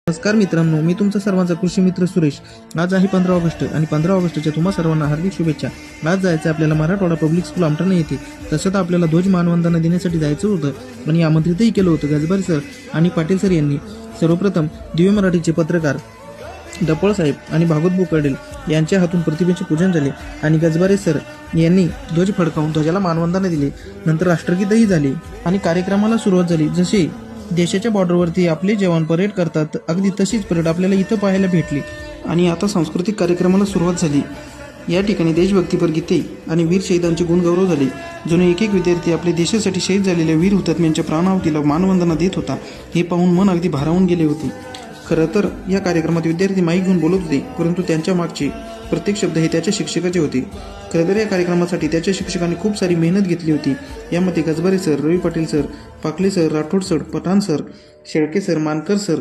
नमस्कार मित्रांनो, मी तुमचा सर्वांचा कृषी मित्र सुरेश. आज आहे 15 ऑगस्ट आणि 15 ऑगस्टच्या तुम्हा सर्वांना हार्दिक शुभेच्छा. आज जायचं आपल्याला मराठवाडा पब्लिक स्कूल आमठाणा येथे. तसं तर आपल्याला ध्वज मानवंदना देण्यासाठी जायचं होतं आणि आमंत्रितही केलं होतं गजबारी सर आणि पाटील सर यांनी. सर्वप्रथम दिव्य मराठीचे पत्रकार डपळ साहेब आणि भागवत बुकर्डेल यांच्या हातून प्रतिमेचे पूजन झाले आणि गजबारे सर यांनी ध्वज फडकावून ध्वजाला मानवंदना दिली. नंतर राष्ट्रगीतही झाले आणि कार्यक्रमाला सुरुवात झाली. जसे देशाच्या बॉर्डरवरती आपले जवान परेड करतात, अगदी तशीच परेड आपल्याला इथं पाहायला भेटली. आणि आता सांस्कृतिक कार्यक्रमाला सुरुवात झाली. या ठिकाणी देशभक्तीपर गीते आणि वीर शहीदांचे गुणगौरव झाले. जणू एक एक विद्यार्थी आपल्या देशासाठी शहीद झालेल्या वीर हुतात्म्यांच्या प्राणाहुतीला मानवंदना देत होता. हे पाहून मन अगदी भारावून गेले होते. खरं तर या कार्यक्रमात विद्यार्थी माईक घेऊन बोलत होते, परंतु त्यांच्या मागचे प्रत्येक शब्द हे त्याच्या शिक्षकाचे होते. खरं तर या कार्यक्रमासाठी त्याच्या शिक्षकांनी खूप सारी मेहनत घेतली होती. यामध्ये Gajbare sir, Ravi Patil sir, Pakle sir, Rathod sir, Pathan sir, Shelke sir, Mankar sir